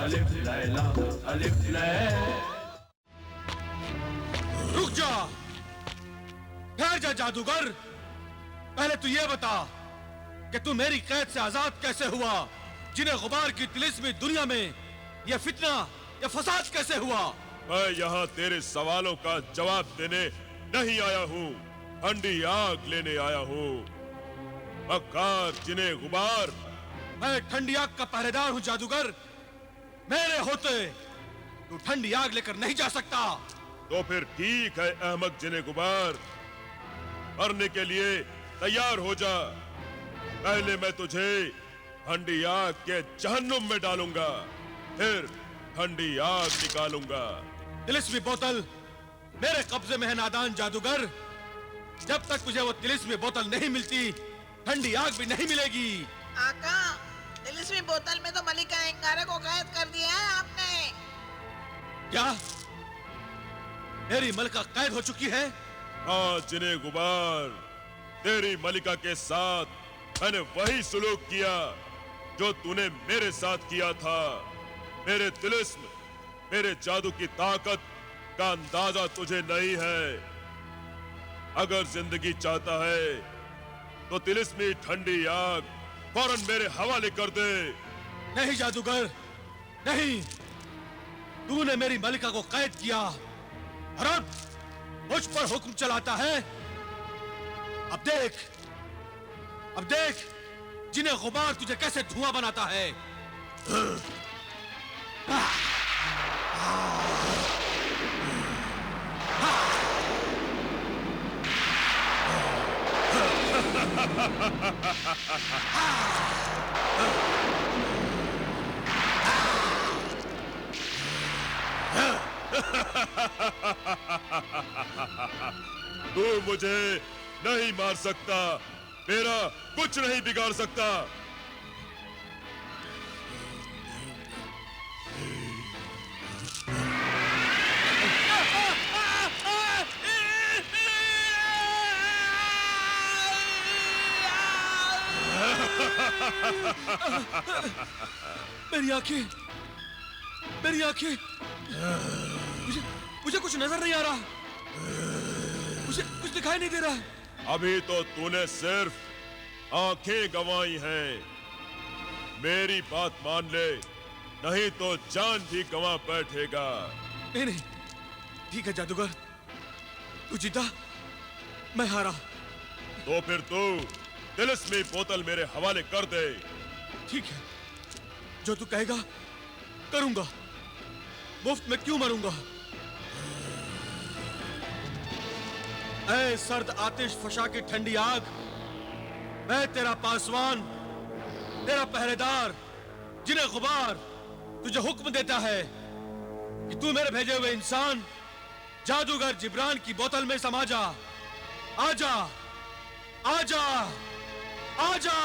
अलिफ लैला अलिफ लैला। रुक जा, ठहर जा जादूगर। पहले तू ये बता कि तू मेरी कैद से आजाद कैसे हुआ? जिन्हें गुबार की तिलिस्मी दुनिया में ये फितना, ये फसाद कैसे हुआ? मैं यहाँ तेरे सवालों का जवाब देने नहीं आया हूँ, ठंडी आग लेने आया हूँ। मक्कार जिन्हें गुबार। मैं ठंडी आग का पहरेदार हूँ जादूगर। मेरे होते तू ठंडी आग लेकर नहीं जा सकता। तो फिर ठीक है अहमद जिन्हें गुबार, मरने के लिए तैयार हो जा। पहले मैं तुझे ठंडी आग के जहन्नुम में डालूंगा, फिर ठंडी आग निकालूंगा। तिलिस्मी बोतल मेरे कब्जे में है नादान जादूगर। जब तक तुझे वो तिलिस्मी बोतल नहीं मिलती, ठंडी आग भी नहीं मिलेगी। आका, तिलिस्मी बोतल में तो मलिका अंगारा को कैद कर दिया है आपने। क्या मेरी मलिका कैद हो चुकी है? हाँ जिन्हें गुबार, तेरी मलिका के साथ मैंने वही सुलूक किया जो तूने मेरे साथ किया था। मेरे तिलिस्म, मेरे जादू की ताकत का अंदाजा तुझे नहीं है। अगर जिंदगी चाहता है तो तिलिस्मी ठंडी आग फौरन मेरे हवाले कर दे। नहीं जादूगर, नहीं। तूने मेरी मलिका को कैद किया और अब मुझ पर हुक्म चलाता है। अब देख जिन्हें गुबार तुझे कैसे धुआं बनाता है। तू मुझे नहीं मार सकता, मेरा कुछ नहीं बिगाड़ सकता। मेरी आंखें, मेरी आंखें, मुझे कुछ नजर नहीं आ रहा। मुझे कुछ दिखाई नहीं दे रहा। अभी तो तूने सिर्फ आंखें गंवाई हैं। मेरी बात मान ले, नहीं तो जान भी गंवा बैठेगा। नहीं, ठीक है जादूगर, तू जीता, मैं हारा। तो फिर तू तिलिस्मी बोतल मेरे हवाले कर दे। ठीक है, जो तू कहेगा करूंगा। मुफ्त में क्यों मरूंगा? ऐ सर्द आतिश फशा की ठंडी आग, मैं तेरा पासवान, तेरा पहरेदार, जिन्हें गुबार तुझे हुक्म देता है कि तू मेरे भेजे हुए इंसान जादूगर जिब्रान की बोतल में समा जा। आजा, आजा, आजा।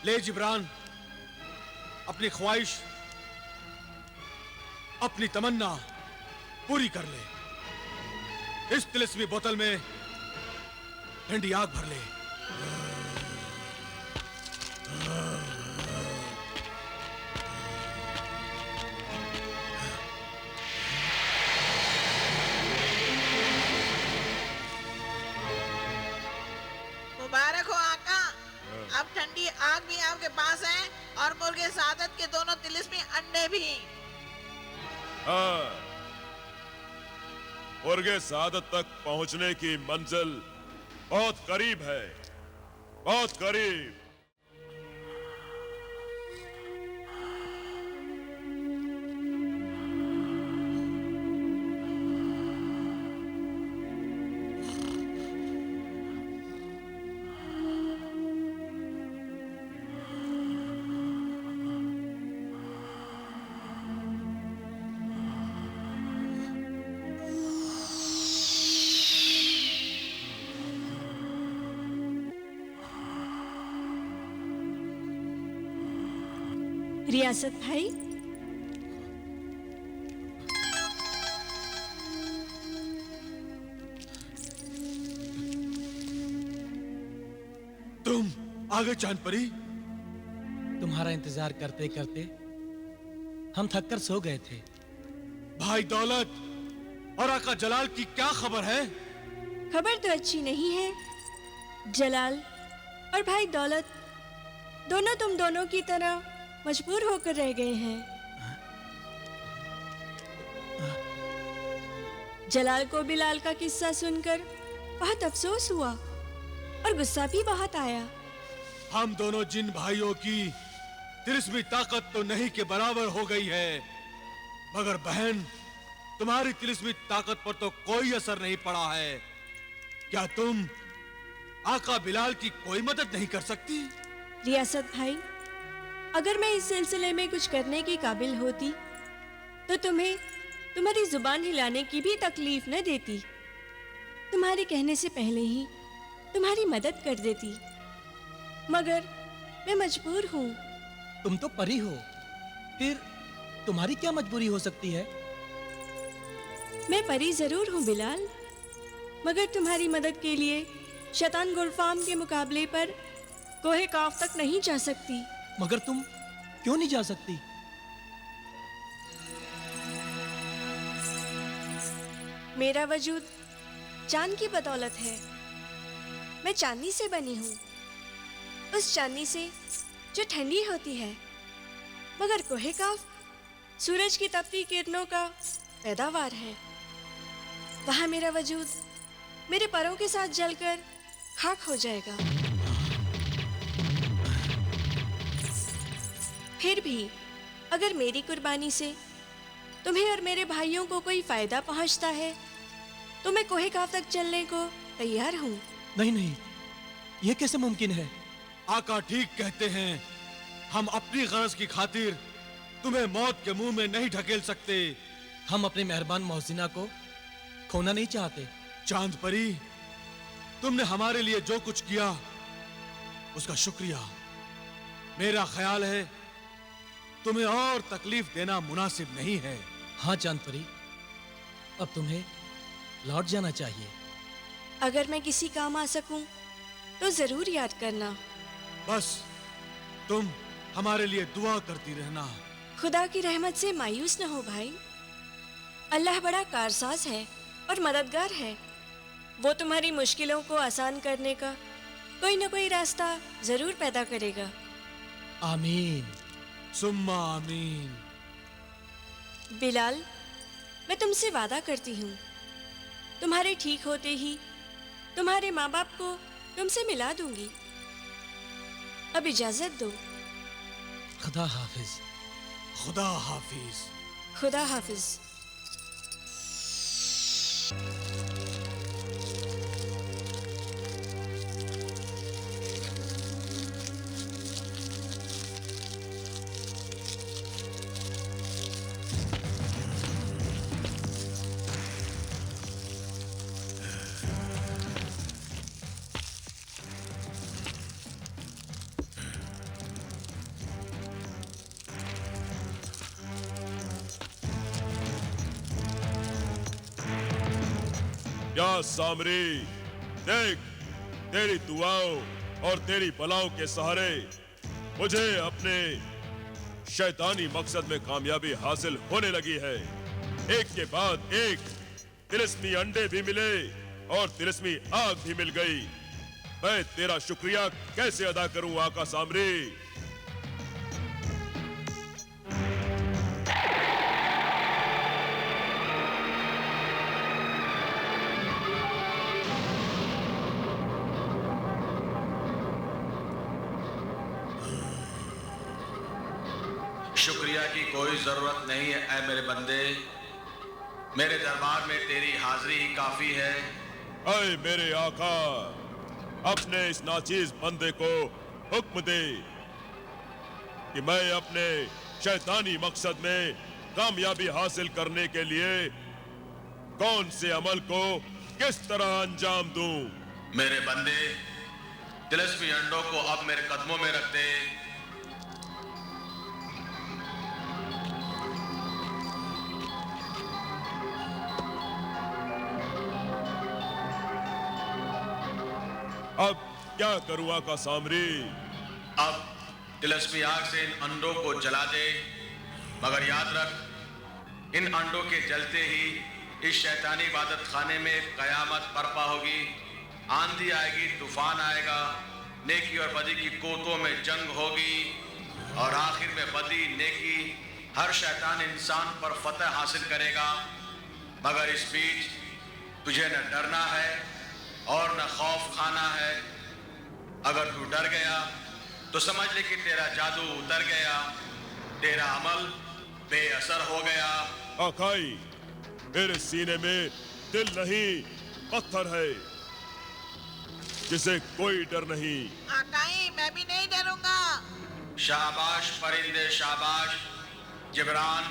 ले जिब्रान, अपनी ख्वाहिश, अपनी तमन्ना पूरी कर ले। इस तिलिस्मी बोतल में ठंडी आग भर ले। मुबारक हो आका, अब ठंडी आग भी आपके पास है और मुर्गे सादत के दोनों तिलिस्मी अंडे भी। हाँ, मुर्गे सादत तक पहुंचने की मंजिल बहुत करीब है, बहुत करीब। रियासत भाई, तुम आगे चांद परी। तुम्हारा इंतजार करते करते हम थककर सो गए थे। भाई दौलत और आका जलाल की क्या खबर है? खबर तो अच्छी नहीं है। जलाल और भाई दौलत दोनों तुम दोनों की तरह मजबूर होकर रह गए हैं। जलाल को बिलाल का किस्सा सुनकर बहुत अफसोस हुआ और गुस्सा भी बहुत आया। हम दोनों जिन भाइयों की तिलिस्मी ताकत तो नहीं के बराबर हो गई है, मगर बहन तुम्हारी तिलिस्मी ताकत पर तो कोई असर नहीं पड़ा है। क्या तुम आका बिलाल की कोई मदद नहीं कर सकती? रियासत भाई, अगर मैं इस सिलसिले में कुछ करने की काबिल होती तो तुम्हें तुम्हारी जुबान हिलाने की भी तकलीफ न देती। तुम्हारे कहने से पहले ही तुम्हारी मदद कर देती, मगर मैं मजबूर हूँ। तुम तो परी हो, फिर तुम्हारी क्या मजबूरी हो सकती है? मैं परी जरूर हूँ बिलाल, मगर तुम्हारी मदद के लिए शैतान गुलफाम के मुकाबले पर कोहे काफ तक नहीं जा सकती। मगर तुम क्यों नहीं जा सकती? मेरा वजूद चांद की बदौलत है। मैं चांदी से बनी हूँ, उस चांदी से जो ठंडी होती है, मगर कोहे काफ सूरज की तपती किरणों का पैदावार है। वहाँ मेरा वजूद मेरे परों के साथ जलकर खाक हो जाएगा। फिर भी अगर मेरी कुर्बानी से तुम्हें और मेरे भाइयों को कोई फायदा पहुंचता है तो मैं कोहे काफ तक चलने को तैयार हूँ। नहीं नहीं, यह कैसे मुमकिन है? आका ठीक कहते हैं, हम अपनी गरज की खातिर तुम्हें मौत के मुंह में नहीं ढकेल सकते। हम अपने मेहरबान मोहसिना को खोना नहीं चाहते। चांद परी, तुमने हमारे लिए जो कुछ किया उसका शुक्रिया। मेरा ख्याल है तुम्हें और तकलीफ देना मुनासिब नहीं है। हाँ चांद परी, अब तुम्हें लौट जाना चाहिए। अगर मैं किसी काम आ सकूं तो जरूर याद करना। बस तुम हमारे लिए दुआ करती रहना। खुदा की रहमत से मायूस न हो भाई। अल्लाह बड़ा कारसाज है और मददगार है। वो तुम्हारी मुश्किलों को आसान करने का कोई न कोई रास्ता जरूर पैदा करेगा। आमीन सुम्मा आमीन। बिलाल, मैं तुमसे वादा करती हूँ, तुम्हारे ठीक होते ही तुम्हारे माँ बाप को तुमसे मिला दूंगी। अब इजाजत दो। खुदा हाफिज। खुदा हाफिज। खुदा हाफिज। या सामरी, देख, तेरी दुआओं और तेरी बलाओं के सहारे मुझे अपने शैतानी मकसद में कामयाबी हासिल होने लगी है। एक के बाद एक तिलिस्मी अंडे भी मिले और तिलिस्मी आग भी मिल गई। मैं तेरा शुक्रिया कैसे अदा करूं आका सामरी? शुक्रिया की कोई जरूरत नहीं है ऐ मेरे बंदे। मेरे दरबार में तेरी हाजिरी ही काफी है। ऐ मेरे आका, अपने इस नाचीज बंदे को हुक्म दे कि मैं अपने शैतानी मकसद में कामयाबी हासिल करने के लिए कौन से अमल को किस तरह अंजाम दूं। मेरे बंदे, तिलिस्मी अंडों को अब मेरे कदमों में रख दे। अब क्या करूं आका सामरी? अब तिलस्मी आग से इन अंडों को जला दे, मगर याद रख, इन अंडों के जलते ही इस शैतानी इबादत खाने में कयामत बर्पा होगी। आंधी आएगी, तूफान आएगा, नेकी और बदी की कोतों में जंग होगी और आखिर में बदी नेकी हर शैतान इंसान पर फतह हासिल करेगा। मगर इस बीच तुझे न डरना है और न खौफ खाना है। अगर तू डर गया तो समझ ले कि तेरा जादू उतर गया, तेरा अमल बेअसर हो गया। आकाई, मेरे सीने में दिल नहीं, पत्थर है जिसे कोई डर नहीं। आकाई, मैं भी नहीं डरूंगा। शाबाश परिंदे, शाबाश। जिब्रान,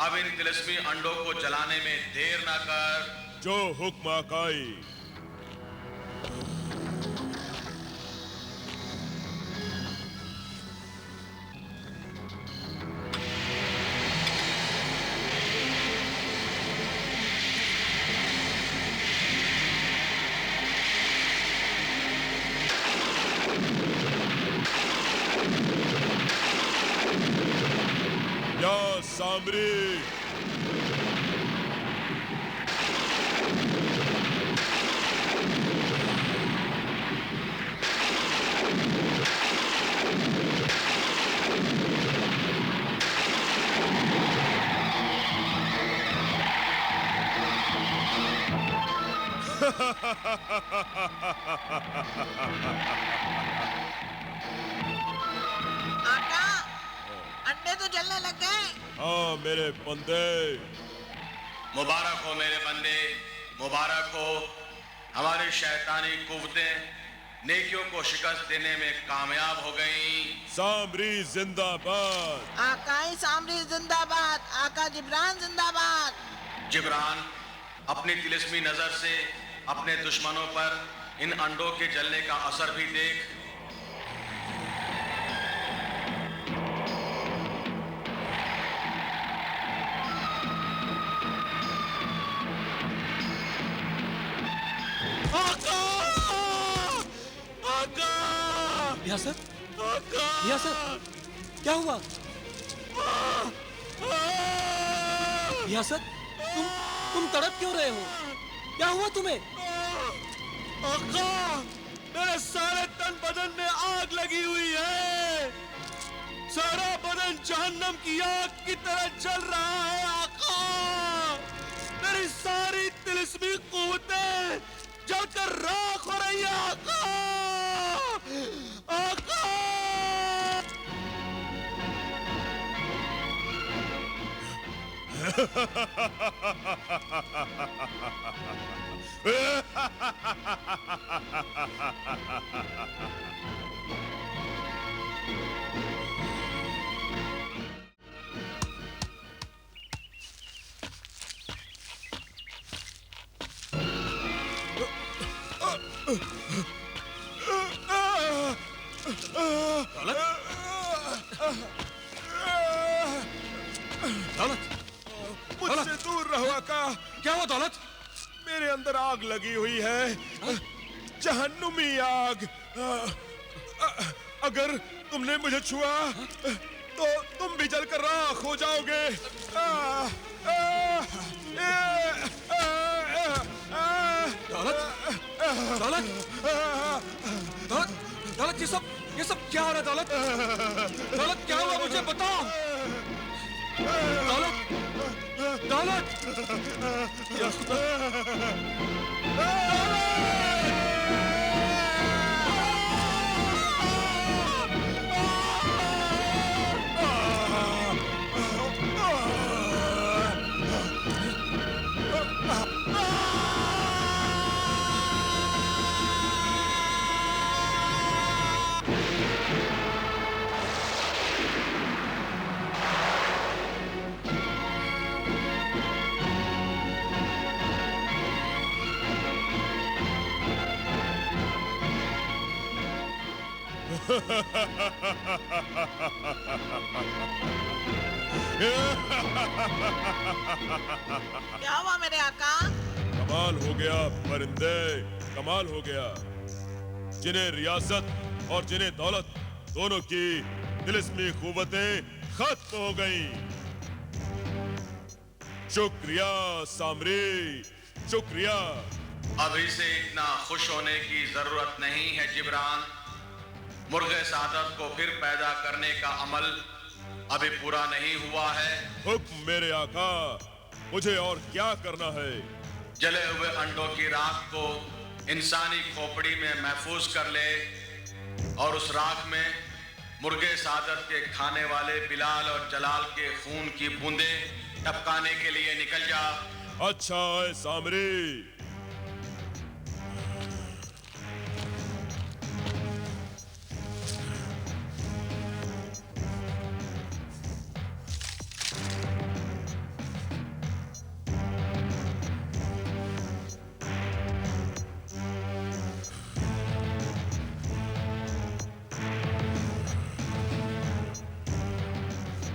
अब इन तिलस्मी अंडों को जलाने में देर ना कर। जो हुक्म आकाई। या सामरी, आका, अंडे तो जलने लग गए। हाँ मेरे बंदे। मुबारक हो मेरे बंदे, मुबारक हो। हमारी शैतानी कुव्वतें नेकियों को शिकस्त देने में कामयाब हो गईं। सामरी जिंदाबाद। आकाई सामरी जिंदाबाद, आका जिब्रान जिंदाबाद। जिब्रान, अपनी तिलिस्मी नजर से अपने दुश्मनों पर इन अंडों के जलने का असर भी देख। आका! आका! रियासत, आका! रियासत, क्या हुआ? रियासत, तुम तड़प क्यों रहे हो? क्या हुआ तुम्हें? आका! मेरे सारे तन बदन में आग लगी हुई है। सारा बदन जहन्नम की आग की तरह जल रहा है आका। मेरी सारी तिलिस्मी कुव्वतें जलकर राख हो रही है आका। आका! दौलत, मुझसे दूर रहो आका। क्या हुआ दौलत? मेरे अंदर आग लगी हुई है, जहन्नुमी आग। अगर तुमने मुझे छुआ तो तुम भी जलकर राख हो जाओगे। दौलत, दौलत, दौलत, दौलत, ये सब क्या हो रहा है दौलत? दौलत, क्या हुआ मुझे बताओ। दौलत, दौलत, क्या हुआ मेरे आका? कमाल हो गया परिंदे, कमाल हो गया। जिन्हें रियासत और जिन्हें दौलत, दोनों की तिलिस्मी कुव्वतें खत्म हो गई। शुक्रिया सामरी, शुक्रिया। अभी से इतना खुश होने की जरूरत नहीं है जिब्रान। मुर्गे सादत को फिर पैदा करने का अमल अभी पूरा नहीं हुआ है। हुक्म मेरे आका, मुझे और क्या करना है? जले हुए अंडों की राख को इंसानी खोपड़ी में महफूज कर ले और उस राख में मुर्गे सादत के खाने वाले बिलाल और जलाल के खून की बूंदें टपकाने के लिए निकल जा। अच्छा है सामरी।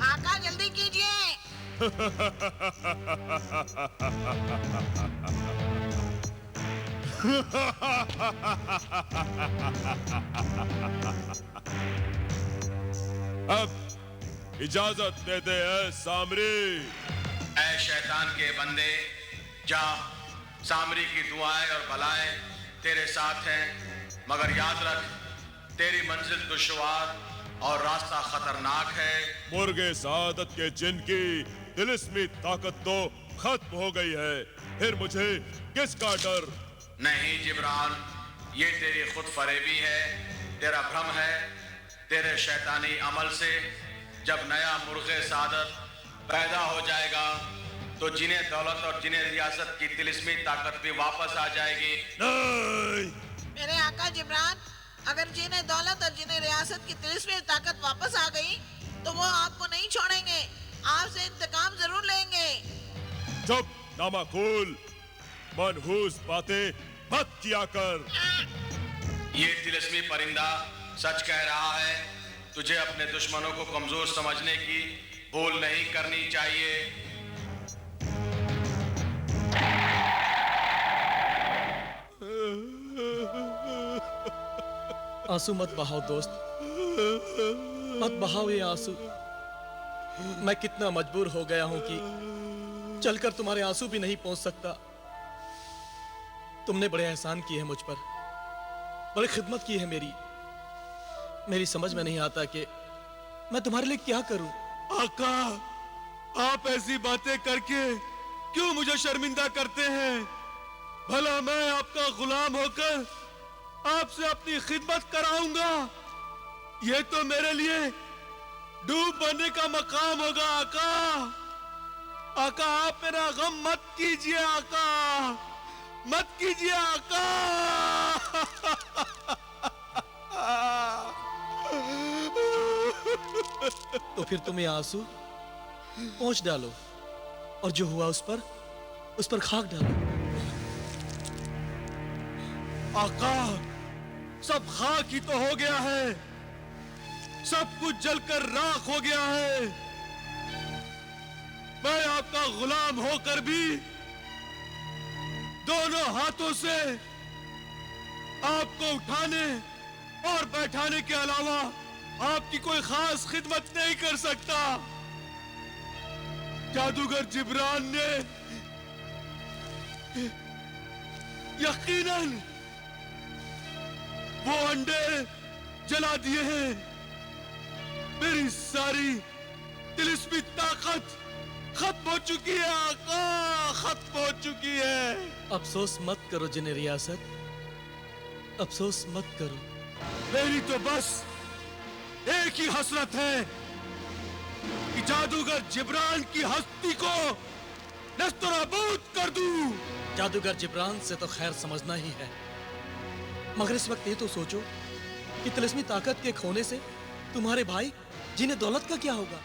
आका जल्दी कीजिए। अब इजाजत दे दे ऐ सामरी। ऐ शैतान के बंदे, जा, सामरी की दुआएं और भलाएं तेरे साथ हैं, मगर याद रख तेरी मंजिल दुश्वार और रास्ता खतरनाक है। मुर्गे सादत के जिन की तिलिस्मी ताकत तो खत्म हो गई है, फिर मुझे किसका डर? नहीं जिब्रान, ये तेरी खुद फरेबी है, तेरा भ्रम है। तेरे शैतानी अमल से जब नया मुर्गे सादत पैदा हो जाएगा तो जिन्हें दौलत और जिन्हें रियासत की तिलिस्मी ताकत भी वापस आ जाएगी। नहीं। मेरे आका जिब्रान, अगर जिन्हें दौलत और जिन्हें रियासत की तिलिस्मी ताकत वापस आ गई तो वो आपको नहीं छोड़ेंगे, आपसे इंतकाम जरूर लेंगे। चुप नामाकूल, मनहूस बातें मत किया कर। ये तिलिस्मी परिंदा सच कह रहा है। तुझे अपने दुश्मनों को कमजोर समझने की भूल नहीं करनी चाहिए। आंसू मत बहाओ दोस्त, मत बहाओ ये आंसू। मैं कितना मजबूर हो गया हूं कि चलकर तुम्हारे आंसू भी नहीं पहुंच सकता। तुमने बड़े एहसान किए हैं मुझ पर, बड़ी खिदमत की है मेरी समझ में नहीं आता कि मैं तुम्हारे लिए क्या करूं। आका, आप ऐसी बातें करके क्यों मुझे शर्मिंदा करते हैं? भला मैं आपका गुलाम होकर आपसे अपनी खिदमत कराऊंगा। ये तो मेरे लिए डूब बनने का मकाम होगा। आका, आका, आप मेरा गम मत कीजिए। आका, मत कीजिए आका। तो फिर तुम ये आंसू पोंछ डालो और जो हुआ उस पर खाक डालो। आका, सब खाक ही तो हो गया है, सब कुछ जलकर राख हो गया है। मैं आपका गुलाम होकर भी दोनों हाथों से आपको उठाने और बैठाने के अलावा आपकी कोई खास खिदमत नहीं कर सकता। जादूगर जिब्रान ने यकीनन वो अंडे जला दिए हैं। मेरी सारी तिलिस्मी ताकत खत्म हो चुकी है आका, खत्म हो चुकी है। अफसोस मत करो जिन्हें रियासत, अफसोस मत करो। मेरी तो बस एक ही हसरत है कि जादूगर जिब्रान की हस्ती को नस्तनाबूद कर दूं। जादूगर जिब्रान से तो खैर समझना ही है, मगर इस वक्त ये तो सोचो कि तिलिस्मी ताकत के खोने से तुम्हारे भाई जिन्हें दौलत का क्या होगा।